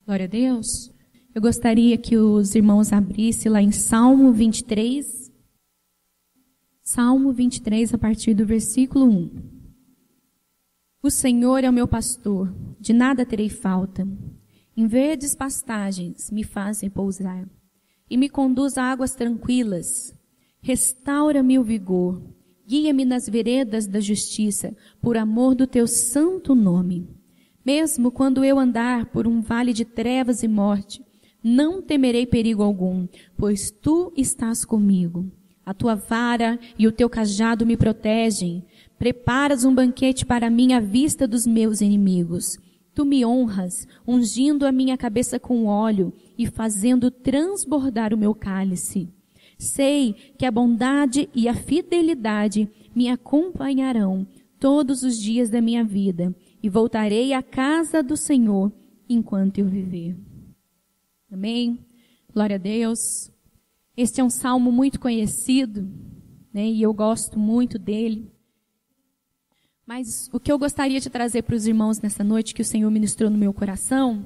Glória a Deus. Eu gostaria que os irmãos abrissem lá em Salmo 23. Salmo 23, a partir do versículo 1. O Senhor é o meu pastor, de nada terei falta. Em verdes pastagens me faz repousar, e me conduz a águas tranquilas. Restaura-me o vigor, guia-me nas veredas da justiça, por amor do teu santo nome. Mesmo quando eu andar por um vale de trevas e morte, não temerei perigo algum, pois tu estás comigo. A tua vara e o teu cajado me protegem. Preparas um banquete para mim à vista dos meus inimigos. Tu me honras, ungindo a minha cabeça com óleo e fazendo transbordar o meu cálice. Sei que a bondade e a fidelidade me acompanharão todos os dias da minha vida, e voltarei à casa do Senhor enquanto eu viver. Amém? Glória a Deus. Este é um salmo muito conhecido, né? E eu gosto muito dele. Mas o que eu gostaria de trazer para os irmãos nessa noite, que o Senhor ministrou no meu coração,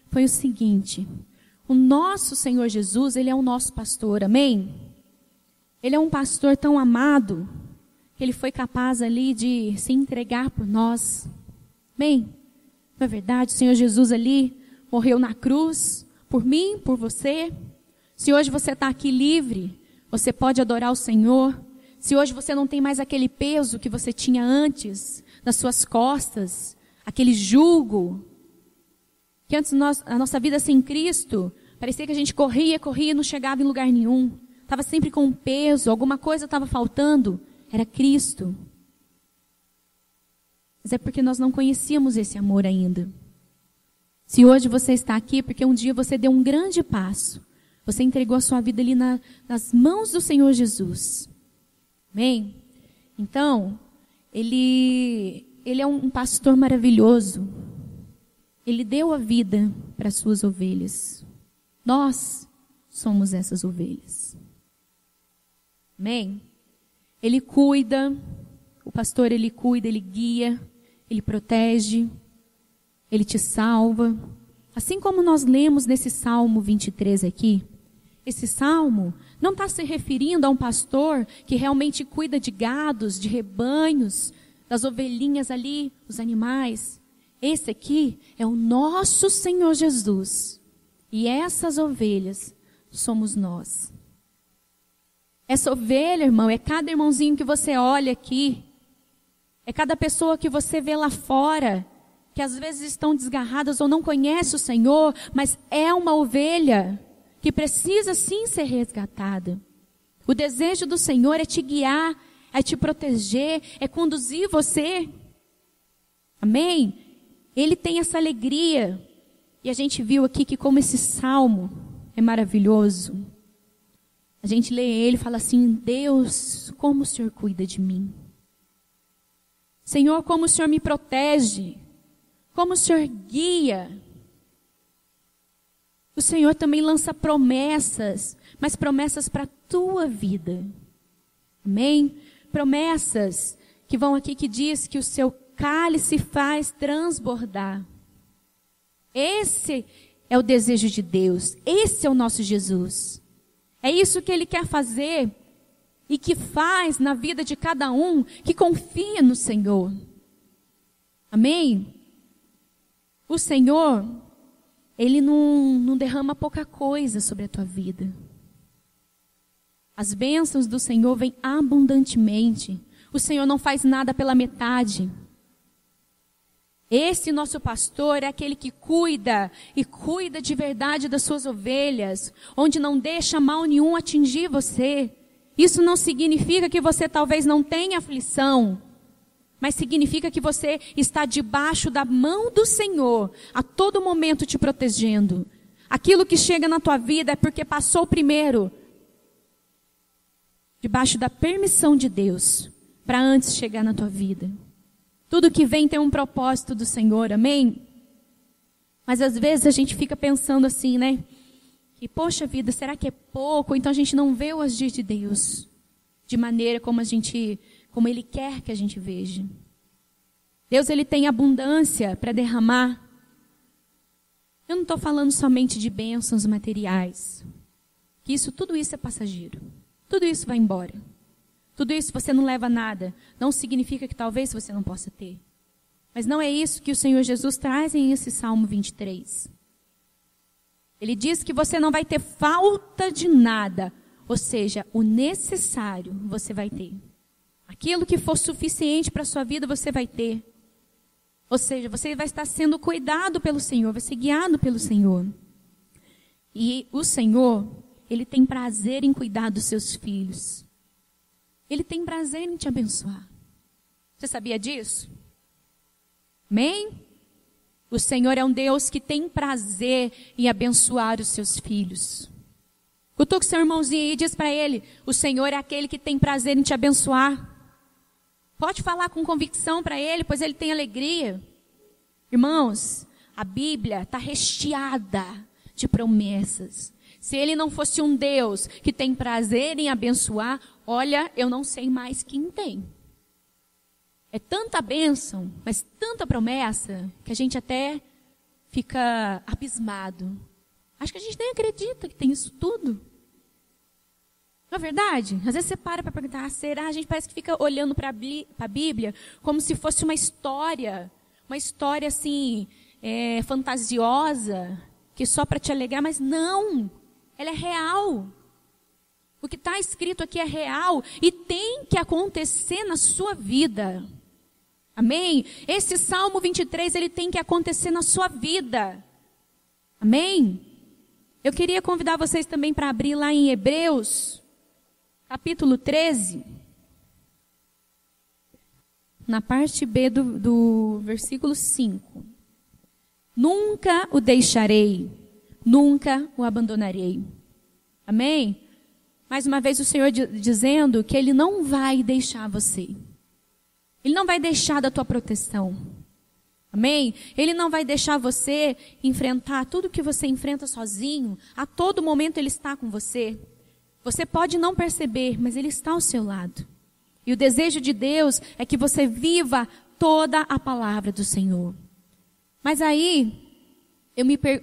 foi o seguinte: o nosso Senhor Jesus, Ele é o nosso pastor, amém? Ele é um pastor tão amado, que Ele foi capaz ali de se entregar por nós. Amém? Não é verdade? O Senhor Jesus ali morreu na cruz, por mim, por você. Se hoje você está aqui livre, você pode adorar o Senhor. Se hoje você não tem mais aquele peso que você tinha antes, nas suas costas, aquele jugo, que antes a nossa vida sem Cristo, parecia que a gente corria e não chegava em lugar nenhum. Estava sempre com um peso, alguma coisa estava faltando, era Cristo. Mas é porque nós não conhecíamos esse amor ainda. Se hoje você está aqui, porque um dia você deu um grande passo. Você entregou a sua vida ali nas mãos do Senhor Jesus. Amém? Então, Ele é um pastor maravilhoso. Ele deu a vida para as suas ovelhas. Nós somos essas ovelhas. Amém? Ele cuida, o pastor ele cuida, ele guia, ele protege, ele te salva. Assim como nós lemos nesse Salmo 23 aqui, esse salmo não está se referindo a um pastor que realmente cuida de gados, de rebanhos, das ovelhinhas ali, os animais. Esse aqui é o nosso Senhor Jesus. E essas ovelhas somos nós. Essa ovelha, irmão, é cada irmãozinho que você olha aqui. É cada pessoa que você vê lá fora, que às vezes estão desgarradas ou não conhece o Senhor, mas é uma ovelha que precisa sim ser resgatada. O desejo do Senhor é te guiar, é te proteger, é conduzir você. Amém? Ele tem essa alegria. E a gente viu aqui que como esse salmo é maravilhoso. A gente lê ele e fala assim: Deus, como o Senhor cuida de mim. Senhor, como o Senhor me protege. Como o Senhor guia. O Senhor também lança promessas, mas promessas para a tua vida. Amém? Promessas que vão aqui que diz que o seu cálice faz transbordar. Esse é o desejo de Deus. Esse é o nosso Jesus. É isso que Ele quer fazer e que faz na vida de cada um que confia no Senhor. Amém? O Senhor, Ele não derrama pouca coisa sobre a tua vida. As bênçãos do Senhor vêm abundantemente. O Senhor não faz nada pela metade. Esse nosso pastor é aquele que cuida, e cuida de verdade das suas ovelhas, onde não deixa mal nenhum atingir você. Isso não significa que você talvez não tenha aflição, mas significa que você está debaixo da mão do Senhor, a todo momento te protegendo. Aquilo que chega na tua vida é porque passou primeiro, debaixo da permissão de Deus, para antes chegar na tua vida. Tudo que vem tem um propósito do Senhor, amém? Mas às vezes a gente fica pensando assim, né? Que, poxa vida, será que é pouco? Então a gente não vê o agir de Deus de maneira como Ele quer que a gente veja. Deus, Ele tem abundância para derramar. Eu não estou falando somente de bênçãos materiais. Que tudo isso é passageiro. Tudo isso vai embora. Tudo isso você não leva nada. Não significa que talvez você não possa ter. Mas não é isso que o Senhor Jesus traz em esse Salmo 23. Ele diz que você não vai ter falta de nada. Ou seja, o necessário você vai ter. Aquilo que for suficiente para a sua vida você vai ter. Ou seja, você vai estar sendo cuidado pelo Senhor, vai ser guiado pelo Senhor. E o Senhor, Ele tem prazer em cuidar dos seus filhos. Ele tem prazer em te abençoar. Você sabia disso? Amém? O Senhor é um Deus que tem prazer em abençoar os seus filhos. Cutuca o seu irmãozinho e diz para ele, o Senhor é aquele que tem prazer em te abençoar. Pode falar com convicção para ele, pois ele tem alegria. Irmãos, a Bíblia está recheada de promessas. Se ele não fosse um Deus que tem prazer em abençoar, olha, eu não sei mais quem tem. É tanta bênção, mas tanta promessa, que a gente até fica abismado. Acho que a gente nem acredita que tem isso tudo. Não é verdade? Às vezes você para perguntar, será? A gente parece que fica olhando para a Bíblia como se fosse uma história assim, fantasiosa, que só para te alegrar, mas não, ela é real. O que está escrito aqui é real e tem que acontecer na sua vida. Amém? Esse Salmo 23, ele tem que acontecer na sua vida. Amém? Eu queria convidar vocês também para abrir lá em Hebreus, capítulo 13, na parte B do versículo 5. Nunca o deixarei, nunca o abandonarei. Amém? Mais uma vez o Senhor dizendo que Ele não vai deixar você. Ele não vai deixar da tua proteção. Amém? Ele não vai deixar você enfrentar tudo que você enfrenta sozinho. A todo momento Ele está com você. Você pode não perceber, mas Ele está ao seu lado. E o desejo de Deus é que você viva toda a palavra do Senhor. Mas aí,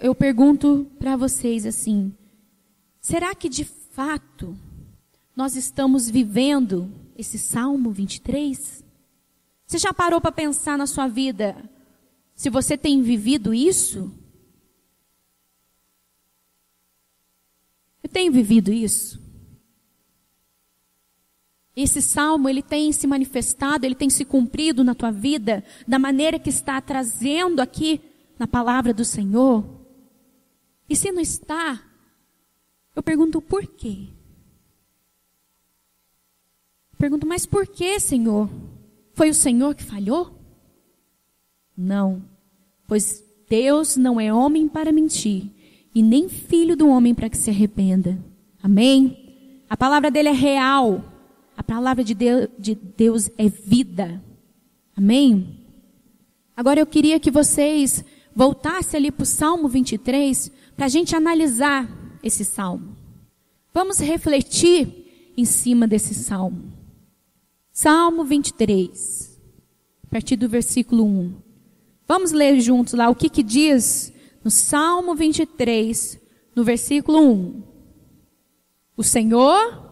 eu pergunto para vocês assim, será que de fato nós estamos vivendo esse Salmo 23? Você já parou para pensar na sua vida, se você tem vivido isso? Eu tenho vivido isso. Esse salmo, ele tem se manifestado, ele tem se cumprido na tua vida, da maneira que está trazendo aqui na palavra do Senhor. E se não está, eu pergunto por quê? Pergunto, mas por que, Senhor? Foi o Senhor que falhou? Não, pois Deus não é homem para mentir, e nem filho do homem para que se arrependa. Amém? A palavra dele é real. A palavra de Deus é vida. Amém? Agora eu queria que vocês voltassem ali para o Salmo 23, para a gente analisar esse salmo. Vamos refletir em cima desse salmo. Salmo 23, a partir do versículo 1. Vamos ler juntos lá o que diz no Salmo 23, no versículo 1. O Senhor...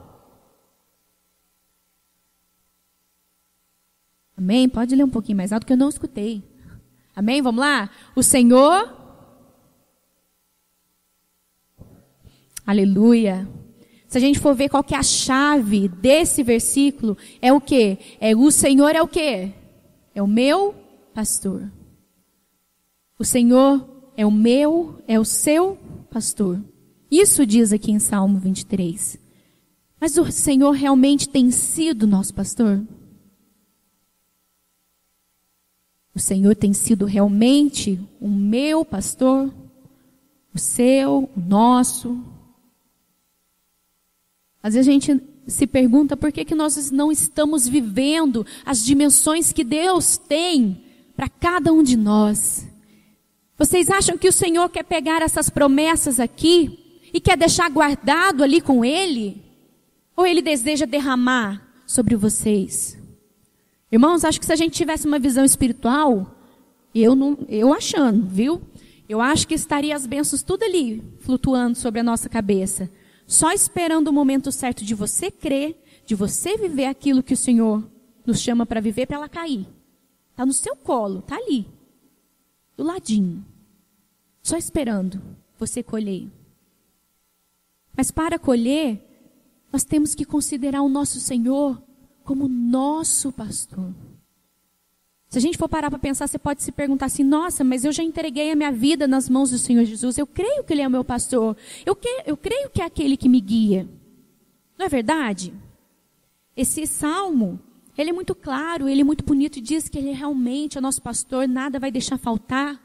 Amém? Pode ler um pouquinho mais alto que eu não escutei. Amém? Vamos lá? O Senhor... Aleluia. Se a gente for ver qual que é a chave desse versículo, é o quê? O Senhor é o quê? É o meu pastor. O Senhor é o seu pastor. Isso diz aqui em Salmo 23. Mas o Senhor realmente tem sido nosso pastor? O Senhor tem sido realmente o meu pastor? O seu, o nosso? Às vezes a gente se pergunta por que nós não estamos vivendo as dimensões que Deus tem para cada um de nós. Vocês acham que o Senhor quer pegar essas promessas aqui e quer deixar guardado ali com Ele? Ou Ele deseja derramar sobre vocês? Irmãos, acho que se a gente tivesse uma visão espiritual, eu achando, viu? eu acho que estaria as bênçãos tudo ali, flutuando sobre a nossa cabeça. Só esperando o momento certo de você crer, de você viver aquilo que o Senhor nos chama para viver, para ela cair. Está no seu colo, está ali, do ladinho. Só esperando você colher. Mas para colher, nós temos que considerar o nosso Senhor como nosso pastor. Se a gente for parar para pensar, você pode se perguntar assim, nossa, mas eu já entreguei a minha vida nas mãos do Senhor Jesus, eu creio que Ele é o meu pastor, eu creio que é aquele que me guia. Não é verdade? Esse salmo, ele é muito claro, ele é muito bonito e diz que Ele realmente é nosso pastor, nada vai deixar faltar.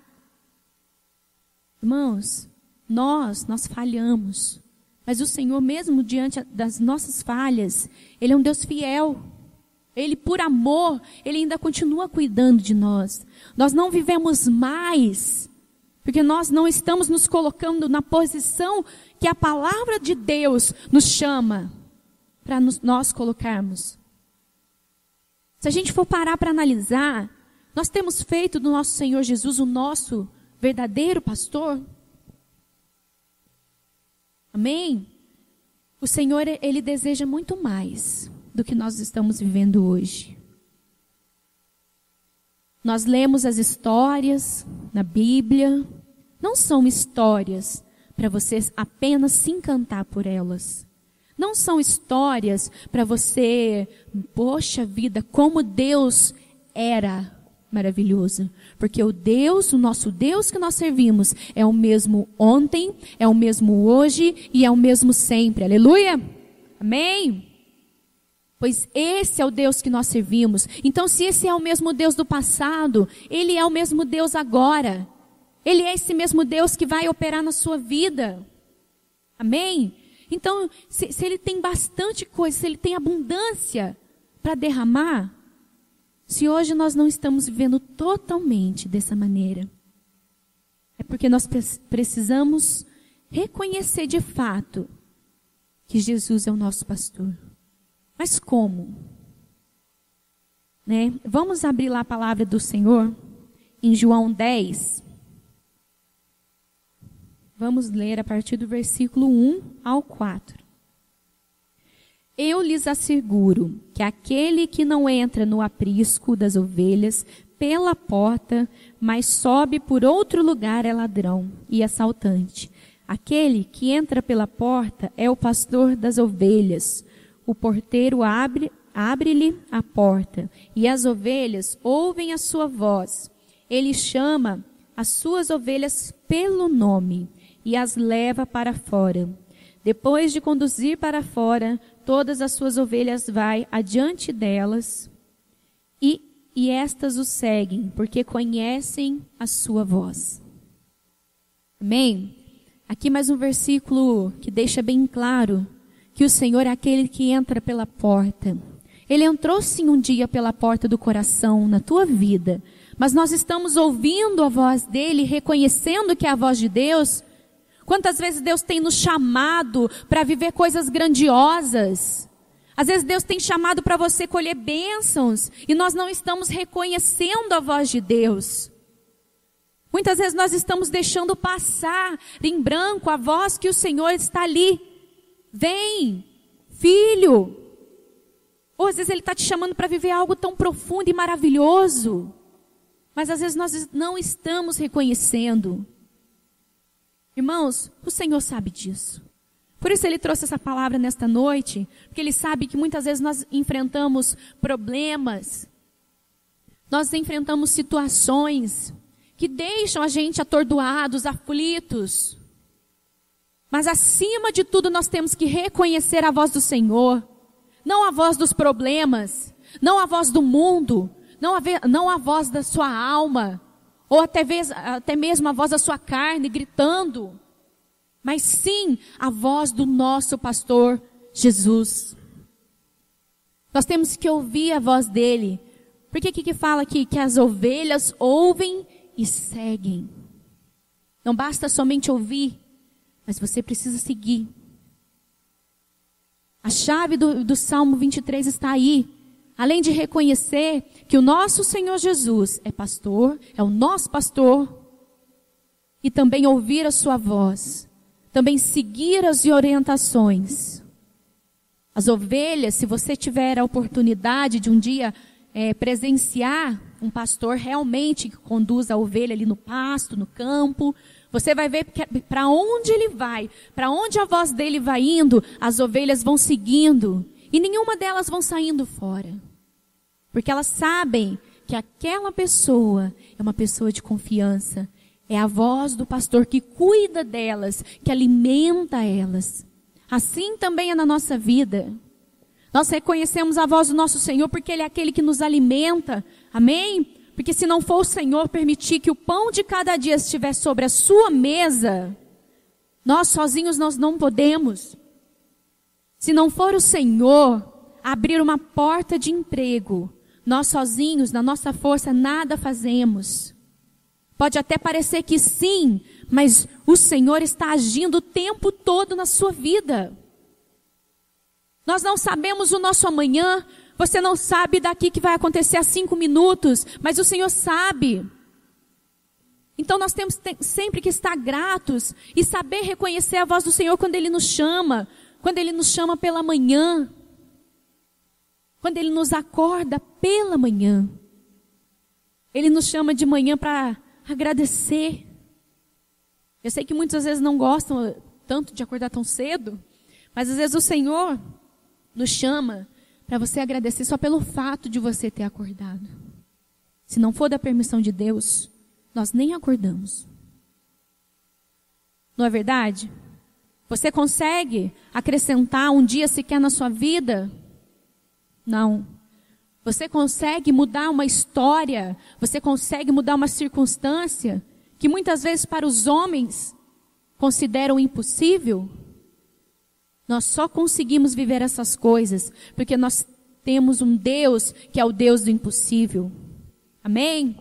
Irmãos, nós falhamos, mas o Senhor, mesmo diante das nossas falhas, Ele é um Deus fiel. Ele, por amor, Ele ainda continua cuidando de nós. Nós não vivemos mais, porque nós não estamos nos colocando na posição que a palavra de Deus nos chama para nós colocarmos. Se a gente for parar para analisar, nós temos feito do nosso Senhor Jesus o nosso verdadeiro pastor? Amém? O Senhor, Ele deseja muito mais do que nós estamos vivendo hoje. Nós lemos as histórias na Bíblia, não são histórias para você apenas se encantar por elas. Não são histórias para você, poxa vida, como Deus era maravilhoso. Porque o nosso Deus que nós servimos, é o mesmo ontem, é o mesmo hoje e é o mesmo sempre. Aleluia? Amém? Pois esse é o Deus que nós servimos. Então, se esse é o mesmo Deus do passado, Ele é o mesmo Deus agora. Ele é esse mesmo Deus que vai operar na sua vida. Amém? Então, se Ele tem bastante coisa, se Ele tem abundância para derramar, se hoje nós não estamos vivendo totalmente dessa maneira, é porque nós precisamos reconhecer de fato que Jesus é o nosso pastor. Mas como? Né? Vamos abrir lá a palavra do Senhor em João 10. Vamos ler a partir do versículo 1 ao 4. Eu lhes asseguro que aquele que não entra no aprisco das ovelhas pela porta, mas sobe por outro lugar é ladrão e assaltante. Aquele que entra pela porta é o pastor das ovelhas. O porteiro abre-lhe a porta, e as ovelhas ouvem a sua voz. Ele chama as suas ovelhas pelo nome e as leva para fora. Depois de conduzir para fora, todas as suas ovelhas vai adiante delas, e estas o seguem, porque conhecem a sua voz. Amém? Aqui mais um versículo que deixa bem claro que o Senhor é aquele que entra pela porta. Ele entrou sim um dia pela porta do coração, na tua vida. Mas nós estamos ouvindo a voz dele, reconhecendo que é a voz de Deus. Quantas vezes Deus tem nos chamado para viver coisas grandiosas? Às vezes Deus tem chamado para você colher bênçãos, e nós não estamos reconhecendo a voz de Deus. Muitas vezes nós estamos deixando passar em branco a voz que o Senhor está ali. Vem, filho. Ou às vezes Ele está te chamando para viver algo tão profundo e maravilhoso. Mas às vezes nós não estamos reconhecendo. Irmãos, o Senhor sabe disso. Por isso Ele trouxe essa palavra nesta noite. Porque Ele sabe que muitas vezes nós enfrentamos problemas. Nós enfrentamos situações que deixam a gente atordoados, aflitos. Mas acima de tudo nós temos que reconhecer a voz do Senhor. Não a voz dos problemas, não a voz do mundo, não a voz da sua alma, ou até mesmo a voz da sua carne gritando. Mas sim a voz do nosso pastor Jesus. Nós temos que ouvir a voz dele. Porque que fala aqui que as ovelhas ouvem e seguem. Não basta somente ouvir, mas você precisa seguir. A chave do Salmo 23 está aí. Além de reconhecer que o nosso Senhor Jesus é pastor, é o nosso pastor, e também ouvir a sua voz, também seguir as orientações. As ovelhas, se você tiver a oportunidade de um dia presenciar um pastor realmente que conduz a ovelha ali no pasto, no campo, você vai ver para onde ele vai, para onde a voz dele vai indo, as ovelhas vão seguindo e nenhuma delas vão saindo fora. Porque elas sabem que aquela pessoa é uma pessoa de confiança. É a voz do pastor que cuida delas, que alimenta elas. Assim também é na nossa vida. Nós reconhecemos a voz do nosso Senhor porque Ele é aquele que nos alimenta. Amém? Porque se não for o Senhor permitir que o pão de cada dia estivesse sobre a sua mesa, nós sozinhos nós não podemos. Se não for o Senhor abrir uma porta de emprego, nós sozinhos, na nossa força, nada fazemos. Pode até parecer que sim, mas o Senhor está agindo o tempo todo na sua vida. Nós não sabemos o nosso amanhã, você não sabe daqui que vai acontecer a 5 minutos, mas o Senhor sabe. Então nós temos sempre que estar gratos e saber reconhecer a voz do Senhor quando Ele nos chama pela manhã, quando Ele nos acorda pela manhã. Ele nos chama de manhã para agradecer. Eu sei que muitas vezes não gostam tanto de acordar tão cedo, mas às vezes o Senhor nos chama para você agradecer só pelo fato de você ter acordado. Se não for da permissão de Deus, nós nem acordamos. Não é verdade? Você consegue acrescentar um dia sequer na sua vida? Não. Você consegue mudar uma história? Você consegue mudar uma circunstância que muitas vezes para os homens consideram impossível? Nós só conseguimos viver essas coisas porque nós temos um Deus que é o Deus do impossível. Amém?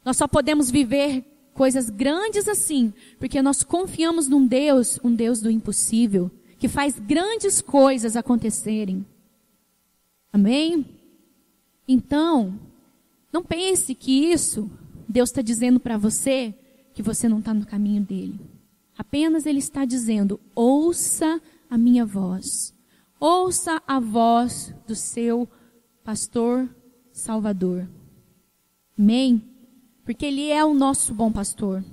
Nós só podemos viver coisas grandes assim porque nós confiamos num Deus, um Deus do impossível, que faz grandes coisas acontecerem. Amém? Então, não pense que isso, Deus está dizendo para você que você não está no caminho dele. Apenas Ele está dizendo, ouça a minha voz. Ouça a voz do seu pastor Salvador. Amém? Porque Ele é o nosso bom pastor.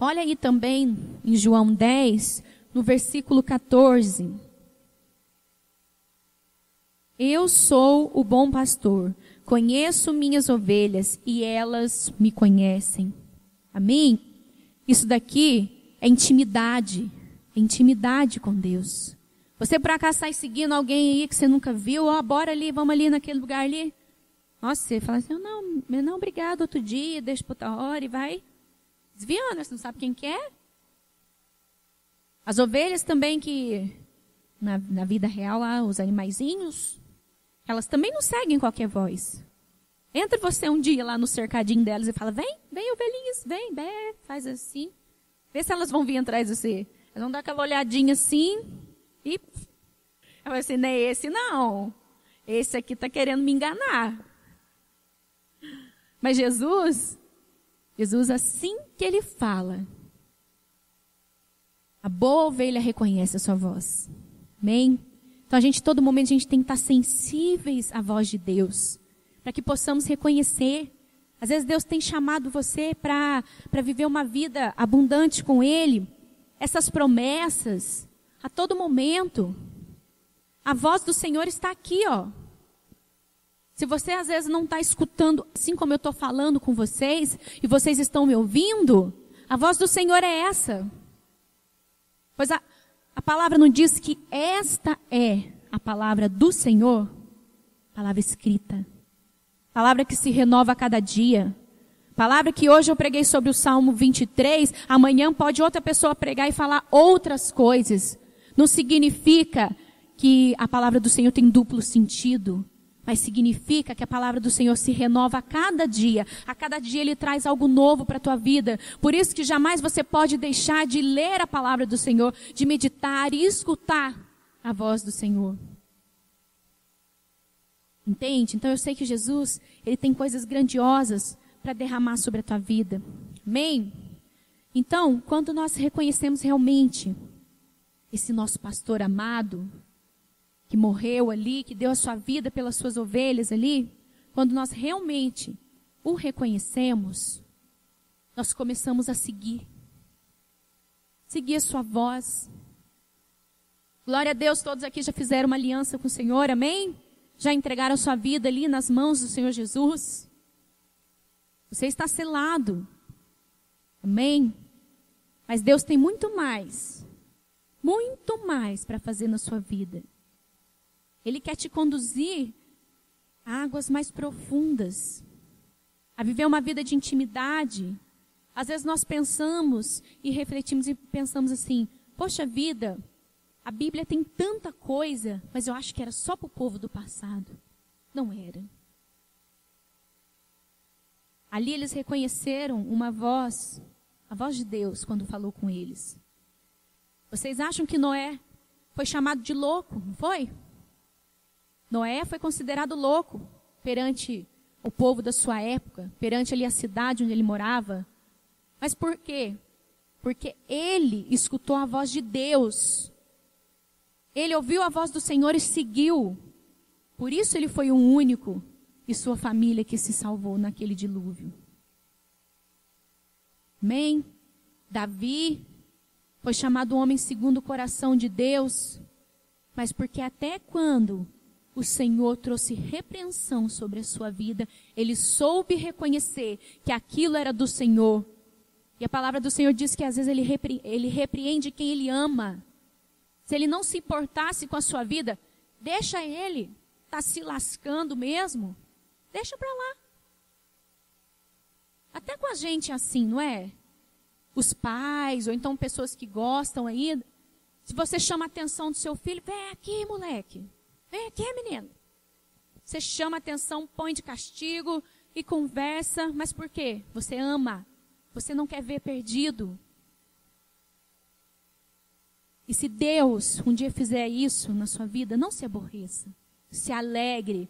Olha aí também em João 10, no versículo 14. Eu sou o bom pastor, conheço minhas ovelhas e elas me conhecem. Amém? Isso daqui é intimidade com Deus. Você por acaso sai seguindo alguém aí que você nunca viu, bora ali, vamos ali naquele lugar ali. Nossa, você fala assim, não, obrigado, outro dia, deixa para outra hora e vai desviando, você não sabe quem que é. As ovelhas também que, na vida real lá, os animaizinhos, elas também não seguem qualquer voz. Entra você um dia lá no cercadinho delas e fala, vem ovelhinhas, vem, faz assim. Vê se elas vão vir atrás de você. Elas vão dar aquela olhadinha assim e... Eu falo assim, não é esse não. Esse aqui está querendo me enganar. Mas Jesus, assim que Ele fala, a boa ovelha reconhece a sua voz. Amém? Então, todo momento, a gente tem que estar sensíveis à voz de Deus, para que possamos reconhecer. Às vezes, Deus tem chamado você para viver uma vida abundante com Ele. Essas promessas, a todo momento. A voz do Senhor está aqui, ó. Se você, às vezes, não está escutando, assim como eu estou falando com vocês, e vocês estão me ouvindo, a voz do Senhor é essa. Pois a palavra não diz que esta é a palavra do Senhor, palavra escrita, palavra que se renova a cada dia, palavra que hoje eu preguei sobre o Salmo 23, amanhã pode outra pessoa pregar e falar outras coisas. Não significa que a palavra do Senhor tem duplo sentido, mas significa que a palavra do Senhor se renova a cada dia Ele traz algo novo para a tua vida. Por isso que jamais você pode deixar de ler a palavra do Senhor, de meditar e escutar a voz do Senhor. Entende? Então eu sei que Jesus, Ele tem coisas grandiosas para derramar sobre a tua vida. Amém? Então, quando nós reconhecemos realmente esse nosso pastor amado, que morreu ali, que deu a sua vida pelas suas ovelhas ali, quando nós realmente o reconhecemos, nós começamos a seguir a sua voz. Glória a Deus, todos aqui já fizeram uma aliança com o Senhor, amém? Já entregaram a sua vida ali nas mãos do Senhor Jesus? Você está selado, amém? Mas Deus tem muito mais para fazer na sua vida. Ele quer te conduzir a águas mais profundas, a viver uma vida de intimidade. Às vezes nós pensamos e refletimos e pensamos assim, poxa vida, a Bíblia tem tanta coisa, mas eu acho que era só para o povo do passado. Não era. Ali eles reconheceram a voz de Deus quando falou com eles. Vocês acham que Noé foi chamado de louco, não foi? Noé foi considerado louco perante o povo da sua época, perante ali a cidade onde ele morava. Mas por quê? Porque ele escutou a voz de Deus. Ele ouviu a voz do Senhor e seguiu. Por isso ele foi o único e sua família que se salvou naquele dilúvio. Amém? Davi foi chamado homem segundo o coração de Deus, mas porque até quando o Senhor trouxe repreensão sobre a sua vida, ele soube reconhecer que aquilo era do Senhor. E a palavra do Senhor diz que às vezes ele repreende quem ele ama. Se ele não se importasse com a sua vida, deixa ele estar se lascando mesmo. Deixa para lá. Até com a gente é assim, não é? Os pais, ou então pessoas que gostam aí. Se você chama a atenção do seu filho, vem aqui, moleque. Vem aqui, menino. Você chama a atenção, põe de castigo e conversa. Mas por quê? Você ama. Você não quer ver perdido. E se Deus um dia fizer isso na sua vida, não se aborreça. Se alegre.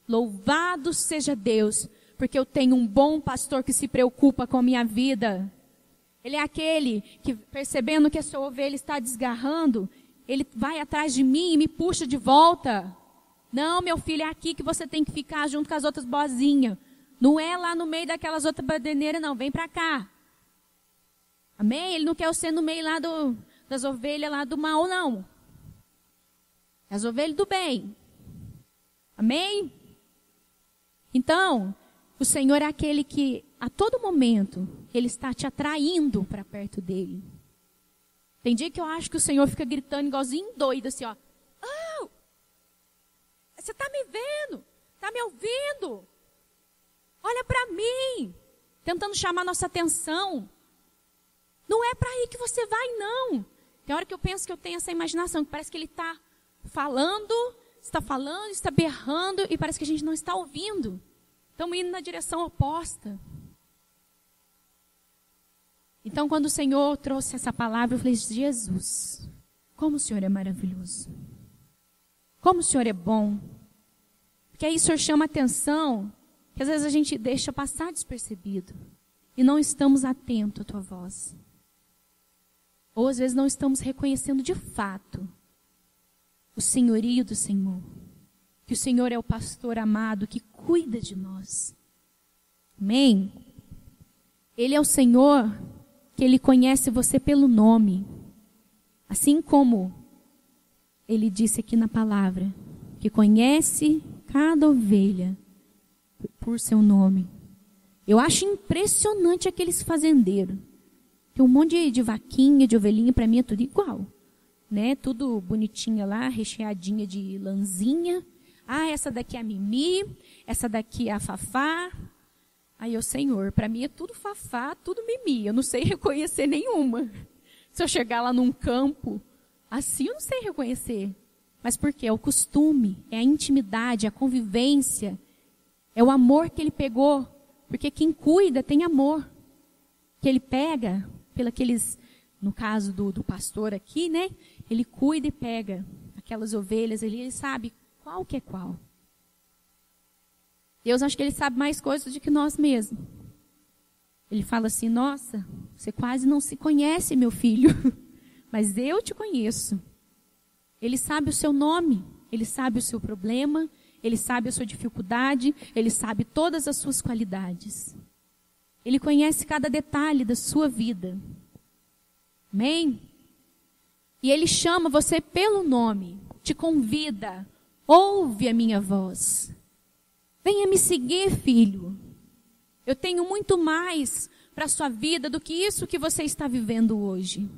Louvado seja Deus, porque eu tenho um bom pastor que se preocupa com a minha vida. Ele é aquele que, percebendo que a sua ovelha está desgarrando, ele vai atrás de mim e me puxa de volta. Não, meu filho, é aqui que você tem que ficar junto com as outras boazinhas. Não é lá no meio daquelas outras baderneiras, não. Vem pra cá. Amém? Ele não quer você no meio lá das ovelhas lá do mal, não. As ovelhas do bem. Amém? Então, o Senhor é aquele que, a todo momento, Ele está te atraindo para perto dEle. Tem dia que eu acho que o Senhor fica gritando igualzinho doido, assim, ó. Oh, você está me vendo? Está me ouvindo? Olha para mim. Tentando chamar nossa atenção. Não é para aí que você vai, não. Tem hora que eu penso que eu tenho essa imaginação, que parece que Ele está falando, está berrando, e parece que a gente não está ouvindo. Estamos indo na direção oposta. Então, quando o Senhor trouxe essa palavra, eu falei, Jesus, como o Senhor é maravilhoso. Como o Senhor é bom. Porque aí o Senhor chama atenção, que às vezes a gente deixa passar despercebido. E não estamos atentos à tua voz. Ou às vezes não estamos reconhecendo de fato o senhorio do Senhor. Que o Senhor é o pastor amado que cuida de nós. Amém? Ele é o Senhor que Ele conhece você pelo nome. Assim como Ele disse aqui na palavra, que conhece cada ovelha por seu nome. Eu acho impressionante aqueles fazendeiros. Tem um monte de vaquinha, de ovelhinha, para mim é tudo igual. Né? Tudo bonitinha lá, recheadinha de lãzinha. Ah, essa daqui é a Mimi, essa daqui é a Fafá. Aí eu, Senhor, para mim é tudo Fafá, tudo Mimi. Eu não sei reconhecer nenhuma. Se eu chegar lá num campo, assim eu não sei reconhecer. Mas por quê? É o costume, é a intimidade, a convivência. É o amor que Ele pegou. Porque quem cuida tem amor. Que Ele pega, no caso do pastor aqui, né? Ele cuida e pega aquelas ovelhas ali, Ele sabe qual que é qual. Deus, acho que Ele sabe mais coisas do que nós mesmos. Ele fala assim: nossa, você quase não se conhece, meu filho, mas eu te conheço. Ele sabe o seu nome, ele sabe o seu problema, ele sabe a sua dificuldade, ele sabe todas as suas qualidades. Ele conhece cada detalhe da sua vida. Amém? E ele chama você pelo nome, te convida, ouve a minha voz. Venha me seguir, filho. Eu tenho muito mais para a sua vida do que isso que você está vivendo hoje.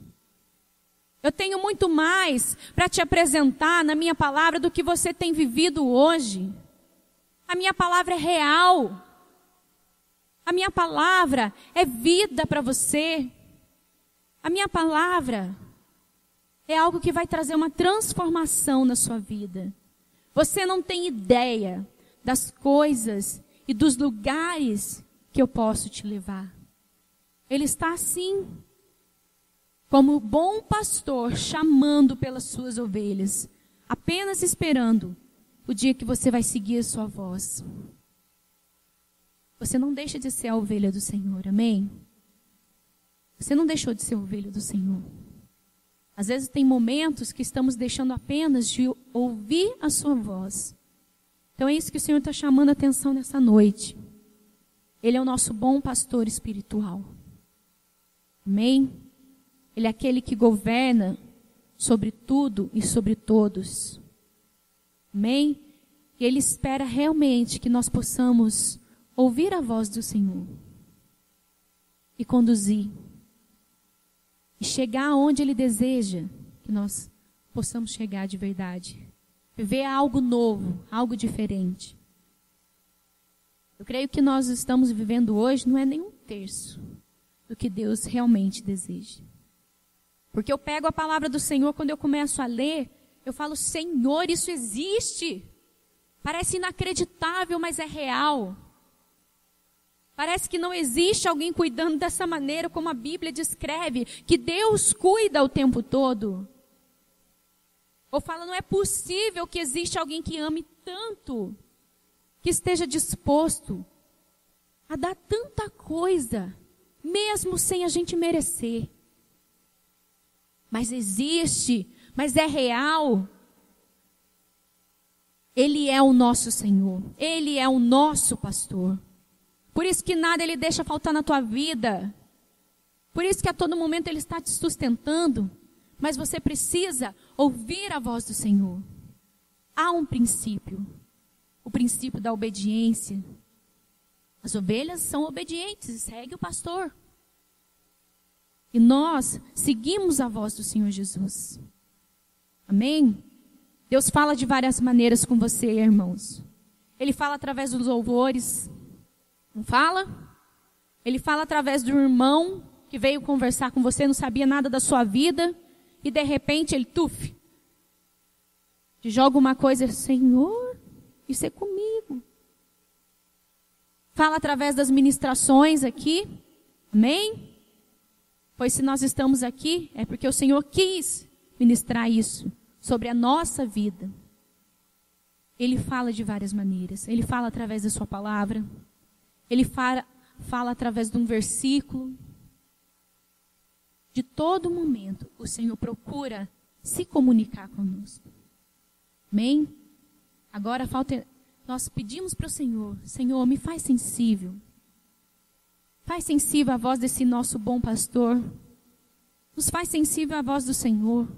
Eu tenho muito mais para te apresentar na minha palavra do que você tem vivido hoje. A minha palavra é real. A minha palavra é vida para você. A minha palavra é algo que vai trazer uma transformação na sua vida. Você não tem ideia das coisas e dos lugares que eu posso te levar. Ele está assim, como bom pastor, chamando pelas suas ovelhas, apenas esperando o dia que você vai seguir a sua voz. Você não deixa de ser a ovelha do Senhor, amém? Você não deixou de ser a ovelha do Senhor. Às vezes tem momentos que estamos deixando apenas de ouvir a sua voz. Então é isso que o Senhor está chamando a atenção nessa noite. Ele é o nosso bom pastor espiritual. Amém? Ele é aquele que governa sobre tudo e sobre todos. Amém? E Ele espera realmente que nós possamos ouvir a voz do Senhor. E conduzir. E chegar aonde Ele deseja que nós possamos chegar de verdade. Viver algo novo, algo diferente. Eu creio que nós estamos vivendo hoje não é nem um terço do que Deus realmente deseja. Porque eu pego a palavra do Senhor, quando eu começo a ler, eu falo: Senhor, isso existe. Parece inacreditável, mas é real. Parece que não existe alguém cuidando dessa maneira, como a Bíblia descreve, que Deus cuida o tempo todo. Ou fala: não é possível que exista alguém que ame tanto, que esteja disposto a dar tanta coisa, mesmo sem a gente merecer. Mas existe, mas é real. Ele é o nosso Senhor, Ele é o nosso pastor. Por isso que nada Ele deixa faltar na tua vida. Por isso que a todo momento Ele está te sustentando. Mas você precisa ouvir a voz do Senhor. Há um princípio. O princípio da obediência. As ovelhas são obedientes, segue o pastor. E nós seguimos a voz do Senhor Jesus. Amém? Deus fala de várias maneiras com você, irmãos. Ele fala através dos louvores. Não fala? Ele fala através do irmão que veio conversar com você, não sabia nada da sua vida. E de repente ele, te joga uma coisa: Senhor, isso é comigo. Fala através das ministrações aqui. Amém? Pois se nós estamos aqui, é porque o Senhor quis ministrar isso sobre a nossa vida. Ele fala de várias maneiras. Ele fala através da sua palavra. Ele fala através de um versículo. De todo momento, o Senhor procura se comunicar conosco. Amém? Agora nós pedimos para o Senhor: Senhor, me faz sensível. Faz sensível a voz desse nosso bom pastor. Nos faz sensível a voz do Senhor,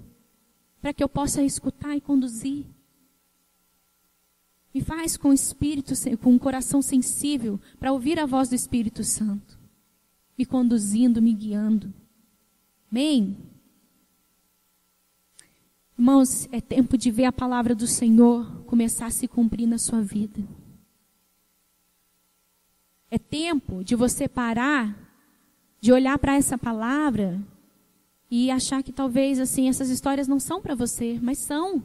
para que eu possa escutar e conduzir. Me faz com o Espírito, com um coração sensível, para ouvir a voz do Espírito Santo, me conduzindo, me guiando. Amém? Irmãos, é tempo de ver a palavra do Senhor começar a se cumprir na sua vida. É tempo de você parar, de olhar para essa palavra e achar que talvez assim essas histórias não são para você, mas são.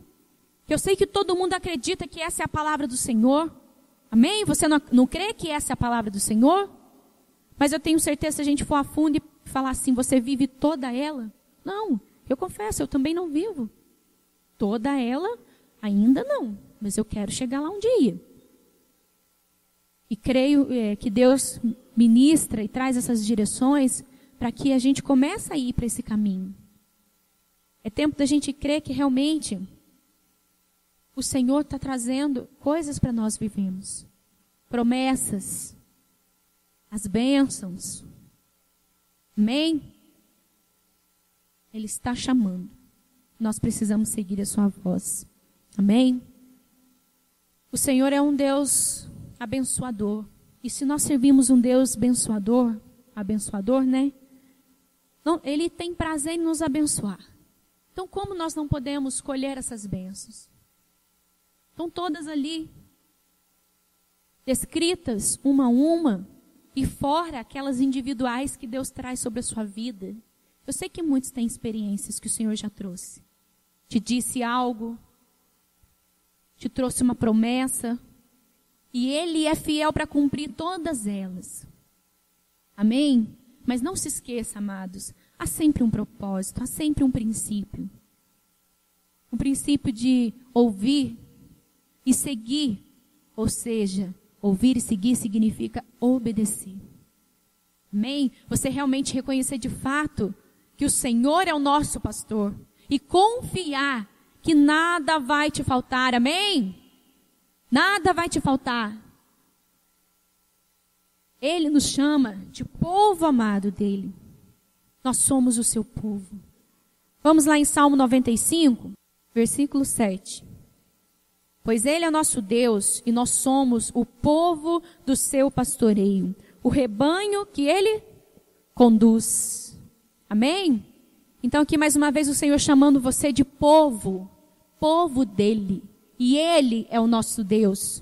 Eu sei que todo mundo acredita que essa é a palavra do Senhor. Amém? Você não crê que essa é a palavra do Senhor? Mas eu tenho certeza, se a gente for a fundo e falar assim: você vive toda ela? Não, eu confesso, eu também não vivo toda ela, ainda não. Mas eu quero chegar lá um dia. E creio que Deus ministra e traz essas direções para que a gente comece a ir para esse caminho. É tempo da gente crer que realmente o Senhor está trazendo coisas para nós vivermos. Promessas, as bênçãos. Amém? Ele está chamando. Nós precisamos seguir a sua voz. Amém? O Senhor é um Deus abençoador. E se nós servimos um Deus abençoador, né? Não, Ele tem prazer em nos abençoar. Então, como nós não podemos colher essas bênçãos? Estão todas ali, descritas uma a uma, e fora aquelas individuais que Deus traz sobre a sua vida. Eu sei que muitos têm experiências que o Senhor já trouxe. Te disse algo, te trouxe uma promessa, e Ele é fiel para cumprir todas elas. Amém? Mas não se esqueça, amados, há sempre um propósito, há sempre um princípio. Um princípio de ouvir e seguir, ou seja, ouvir e seguir significa obedecer. Amém? Você realmente reconhecer de fato que o Senhor é o nosso pastor e confiar que nada vai te faltar. Amém? Nada vai te faltar. Ele nos chama de povo amado dele. Nós somos o seu povo. Vamos lá em Salmo 95, versículo 7. Pois ele é nosso Deus e nós somos o povo do seu pastoreio, o rebanho que ele conduz. Amém? Então aqui mais uma vez o Senhor chamando você de povo, povo dele. E ele é o nosso Deus.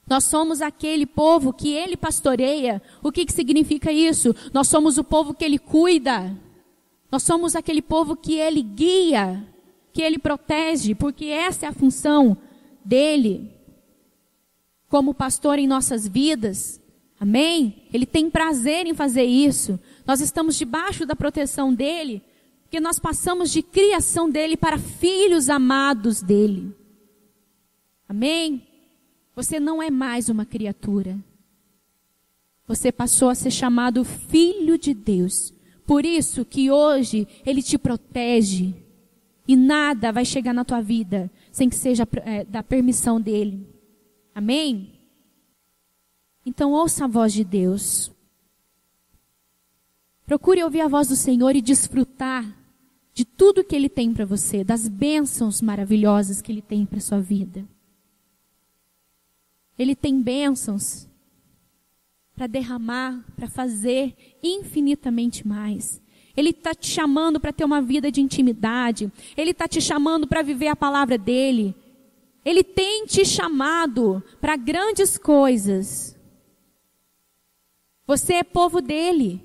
Nós somos aquele povo que ele pastoreia. O que significa isso? Nós somos o povo que ele cuida. Nós somos aquele povo que ele guia, que ele protege, porque essa é a função dele como pastor em nossas vidas. Amém? Ele tem prazer em fazer isso. Nós estamos debaixo da proteção dele, porque nós passamos de criação dele para filhos amados dele. Amém? Você não é mais uma criatura. Você passou a ser chamado filho de Deus. Por isso que hoje ele te protege. E nada vai chegar na tua vida sem que seja da permissão dele. Amém? Então ouça a voz de Deus. Procure ouvir a voz do Senhor e desfrutar de tudo que ele tem para você, das bênçãos maravilhosas que ele tem para a sua vida. Ele tem bênçãos para derramar, para fazer infinitamente mais. Ele está te chamando para ter uma vida de intimidade. Ele está te chamando para viver a palavra dele. Ele tem te chamado para grandes coisas. Você é povo dele.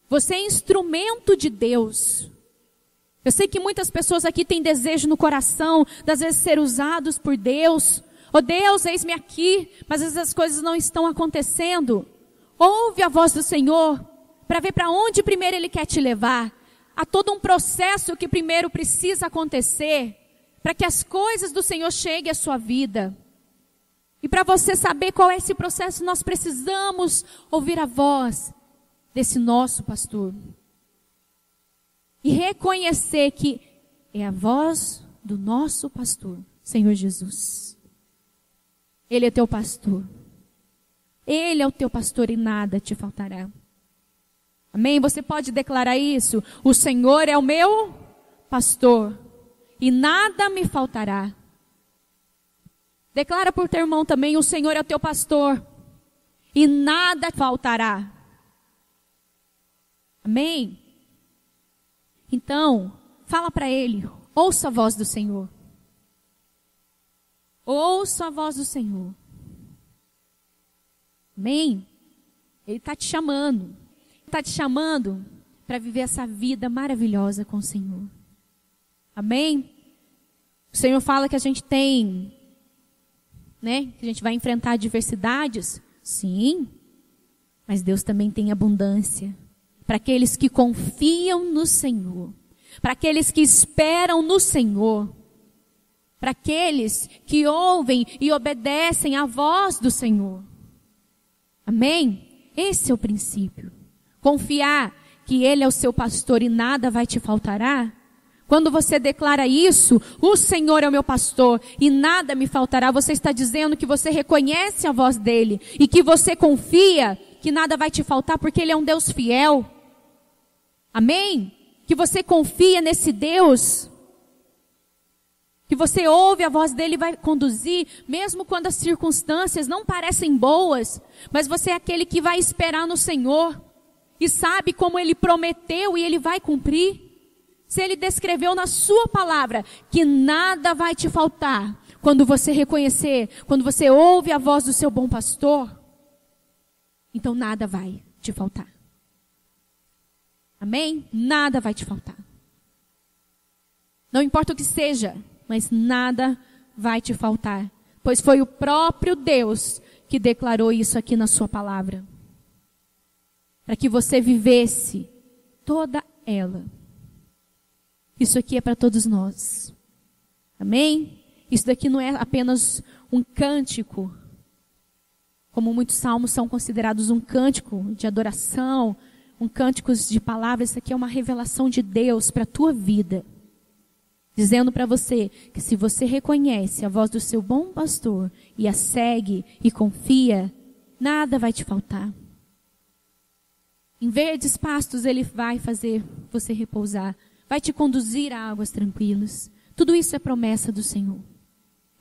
Você é instrumento de Deus. Eu sei que muitas pessoas aqui têm desejo no coração, das vezes ser usados por Deus. Oh Deus, eis-me aqui, mas às vezes as coisas não estão acontecendo. Ouve a voz do Senhor, para ver para onde primeiro Ele quer te levar. Há todo um processo que primeiro precisa acontecer, para que as coisas do Senhor cheguem à sua vida. E para você saber qual é esse processo, nós precisamos ouvir a voz desse nosso pastor. E reconhecer que é a voz do nosso pastor, Senhor Jesus. Ele é teu pastor. Ele é o teu pastor e nada te faltará. Amém? Você pode declarar isso? O Senhor é o meu pastor e nada me faltará. Declara por teu irmão também, o Senhor é o teu pastor e nada faltará. Amém? Então, fala para ele, ouça a voz do Senhor. Ouça a voz do Senhor. Amém? Ele está te chamando. Ele está te chamando para viver essa vida maravilhosa com o Senhor. Amém? O Senhor fala que a gente tem, né? Que a gente vai enfrentar adversidades. Sim. Mas Deus também tem abundância. Para aqueles que confiam no Senhor. Para aqueles que esperam no Senhor. Para aqueles que ouvem e obedecem à voz do Senhor. Amém? Esse é o princípio. Confiar que Ele é o seu pastor e nada vai te faltará. Quando você declara isso, o Senhor é o meu pastor e nada me faltará, você está dizendo que você reconhece a voz dEle e que você confia que nada vai te faltar porque Ele é um Deus fiel. Amém? Que você confia nesse Deus, que você ouve a voz dEle e vai conduzir, mesmo quando as circunstâncias não parecem boas, mas você é aquele que vai esperar no Senhor e sabe como Ele prometeu e Ele vai cumprir. Se Ele descreveu na sua palavra que nada vai te faltar, quando você reconhecer, quando você ouve a voz do seu bom pastor, então nada vai te faltar. Amém? Nada vai te faltar. Não importa o que seja, mas nada vai te faltar, pois foi o próprio Deus que declarou isso aqui na sua palavra, para que você vivesse toda ela. Isso aqui é para todos nós. Amém? Isso daqui não é apenas um cântico, como muitos salmos são considerados um cântico de adoração, um cântico de palavras. Isso aqui é uma revelação de Deus para a tua vida. Dizendo para você que se você reconhece a voz do seu bom pastor e a segue e confia, nada vai te faltar. Em verdes pastos Ele vai fazer você repousar. Vai te conduzir a águas tranquilas. Tudo isso é promessa do Senhor.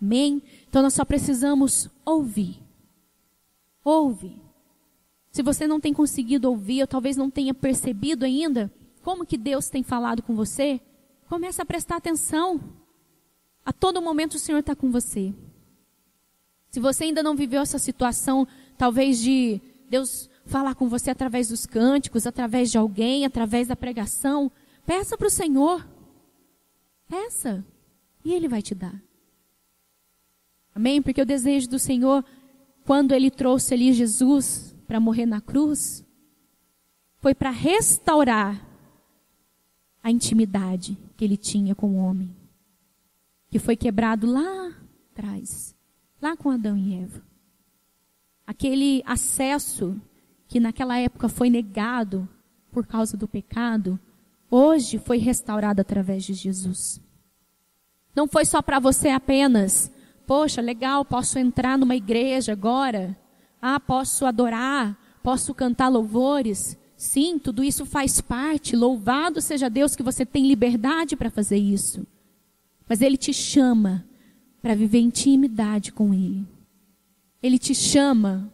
Amém? Então nós só precisamos ouvir. Ouve. Se você não tem conseguido ouvir, ou talvez não tenha percebido ainda como que Deus tem falado com você, comece a prestar atenção. A todo momento o Senhor está com você. Se você ainda não viveu essa situação, talvez de Deus falar com você através dos cânticos, através de alguém, através da pregação, peça para o Senhor. Peça. E Ele vai te dar. Amém? Porque o desejo do Senhor, quando Ele trouxe ali Jesus para morrer na cruz, foi para restaurar a intimidade que Ele tinha com o homem, que foi quebrado lá atrás, lá com Adão e Eva. Aquele acesso que naquela época foi negado por causa do pecado, hoje foi restaurado através de Jesus. Não foi só para você apenas, poxa, legal, posso entrar numa igreja agora, posso adorar, posso cantar louvores. Sim, tudo isso faz parte, louvado seja Deus que você tem liberdade para fazer isso. Mas Ele te chama para viver intimidade com Ele. Ele te chama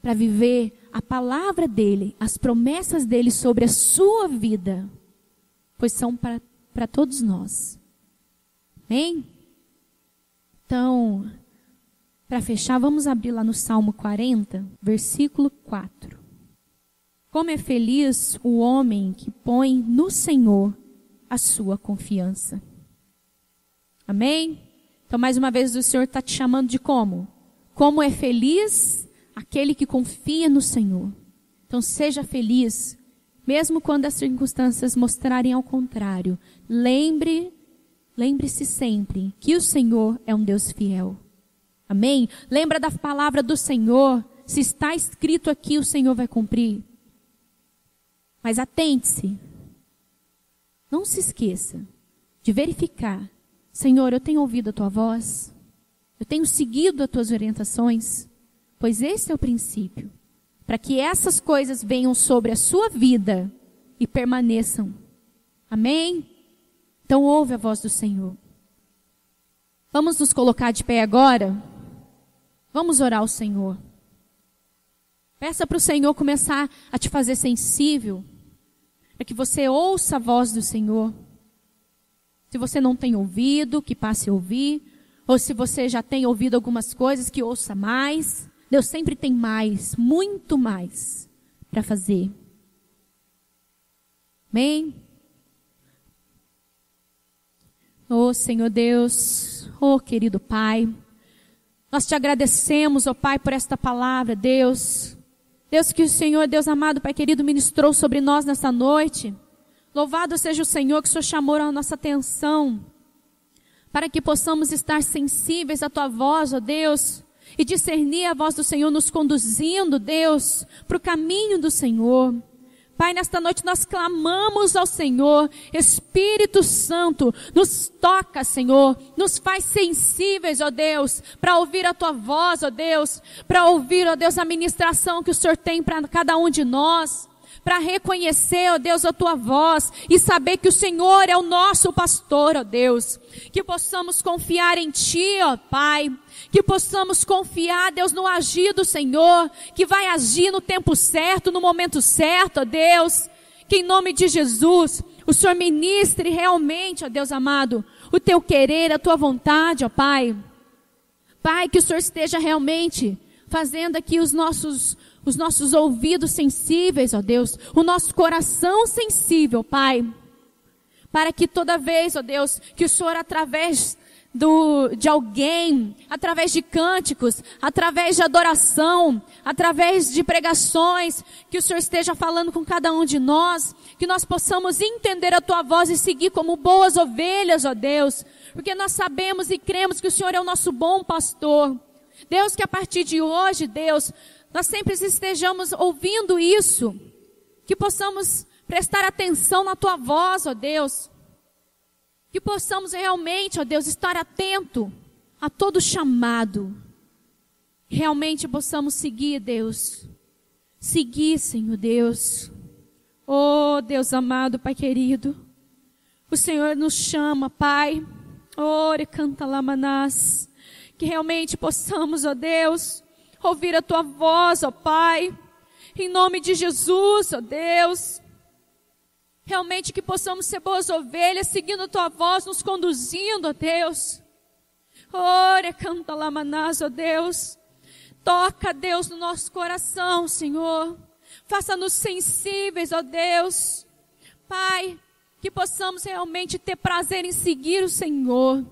para viver a palavra dEle, as promessas dEle sobre a sua vida, pois são para todos nós. Amém? Então, para fechar, vamos abrir lá no Salmo 40, versículo 4. Como é feliz o homem que põe no Senhor a sua confiança. Amém? Então, mais uma vez, o Senhor está te chamando de como? Como é feliz aquele que confia no Senhor. Então, seja feliz, mesmo quando as circunstâncias mostrarem ao contrário. Lembre-se sempre que o Senhor é um Deus fiel. Amém? Lembra da palavra do Senhor. Se está escrito aqui, o Senhor vai cumprir. Mas atente-se. Não se esqueça de verificar. Senhor, eu tenho ouvido a tua voz. Eu tenho seguido as tuas orientações. Pois esse é o princípio. Para que essas coisas venham sobre a sua vida e permaneçam. Amém? Então ouve a voz do Senhor. Vamos nos colocar de pé agora. Vamos orar ao Senhor. Peça para o Senhor começar a te fazer sensível, para que você ouça a voz do Senhor. Se você não tem ouvido, que passe a ouvir. Ou se você já tem ouvido algumas coisas, que ouça mais. Deus sempre tem mais, muito mais para fazer. Amém? Oh Senhor Deus, oh querido Pai, nós te agradecemos, oh Pai, por esta palavra, Deus. Deus, que o Senhor, Deus amado, Pai querido, ministrou sobre nós nessa noite. Louvado seja o Senhor que o Senhor chamou a nossa atenção, para que possamos estar sensíveis à tua voz, ó Deus, e discernir a voz do Senhor nos conduzindo, Deus, para o caminho do Senhor. Pai, nesta noite nós clamamos ao Senhor, Espírito Santo, nos toca, Senhor, nos faz sensíveis, ó Deus, para ouvir a Tua voz, ó Deus, para ouvir, ó Deus, a ministração que o Senhor tem para cada um de nós, para reconhecer, ó Deus, a Tua voz e saber que o Senhor é o nosso pastor, ó Deus, que possamos confiar em Ti, ó Pai, que possamos confiar, Deus, no agir do Senhor, que vai agir no tempo certo, no momento certo, ó Deus, que em nome de Jesus, o Senhor ministre realmente, ó Deus amado, o Teu querer, a Tua vontade, ó Pai. Pai, que o Senhor esteja realmente fazendo aqui os nossos ouvidos sensíveis, ó Deus, o nosso coração sensível, Pai, para que toda vez, ó Deus, que o Senhor através de alguém, através de cânticos, através de adoração, através de pregações, que o Senhor esteja falando com cada um de nós, que nós possamos entender a Tua voz e seguir como boas ovelhas, ó Deus, porque nós sabemos e cremos que o Senhor é o nosso bom pastor. Deus, que a partir de hoje, Deus, nós sempre estejamos ouvindo isso, que possamos prestar atenção na Tua voz, ó Deus, que possamos realmente, ó Deus, estar atento a todo chamado. Realmente possamos seguir, Deus. Seguir, Senhor Deus. Oh, Deus amado, Pai querido. O Senhor nos chama, Pai. Ore, canta lá, manás. Que realmente possamos, ó Deus, ouvir a Tua voz, ó Pai. Em nome de Jesus, ó Deus. Realmente que possamos ser boas ovelhas, seguindo a Tua voz, nos conduzindo, ó Deus. Ore, canta lá, manás, ó Deus. Toca, Deus, no nosso coração, Senhor. Faça-nos sensíveis, ó Deus. Pai, que possamos realmente ter prazer em seguir o Senhor.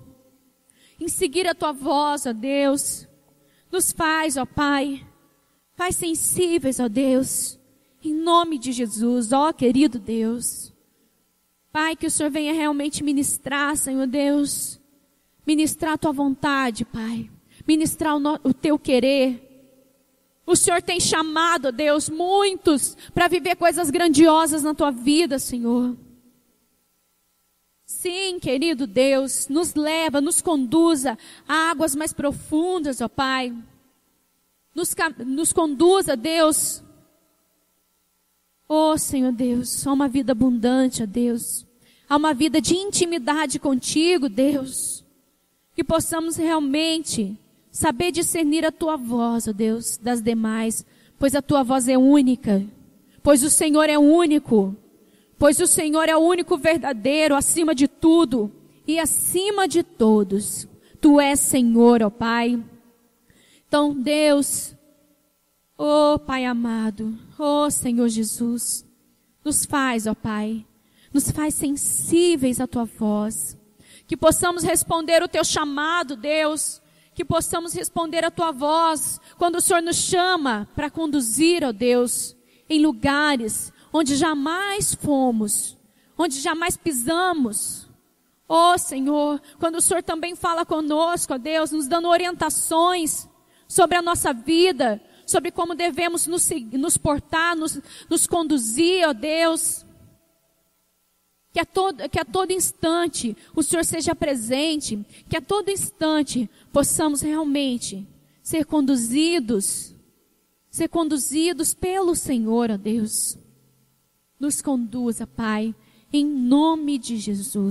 Em seguir a Tua voz, ó Deus. Nos faz, ó Pai. Faz sensíveis, ó Deus. Em nome de Jesus, ó querido Deus. Pai, que o Senhor venha realmente ministrar, Senhor Deus. Ministrar a Tua vontade, Pai. Ministrar o Teu querer. O Senhor tem chamado, Deus, muitos para viver coisas grandiosas na Tua vida, Senhor. Sim, querido Deus, nos leva, nos conduza a águas mais profundas, ó Pai. Nos conduza, Deus. Oh, Senhor Deus, a uma vida abundante, ó Deus. A uma vida de intimidade contigo, Deus. Que possamos realmente saber discernir a Tua voz, ó Deus, das demais. Pois a Tua voz é única. Pois o Senhor é único. Pois o Senhor é o único verdadeiro, acima de tudo e acima de todos. Tu és Senhor, ó Pai. Então, Deus, ó Pai amado, ó Senhor Jesus, nos faz, ó Pai, nos faz sensíveis à Tua voz. Que possamos responder o Teu chamado, Deus. Que possamos responder a Tua voz quando o Senhor nos chama para conduzir, ó Deus, em lugares onde jamais fomos, onde jamais pisamos. Ó Senhor, quando o Senhor também fala conosco, ó Deus, nos dando orientações sobre a nossa vida, sobre como devemos nos portar, nos conduzir, ó Deus. Que a todo instante o Senhor seja presente, que a todo instante possamos realmente ser conduzidos pelo Senhor, ó Deus. Nos conduza, Pai, em nome de Jesus.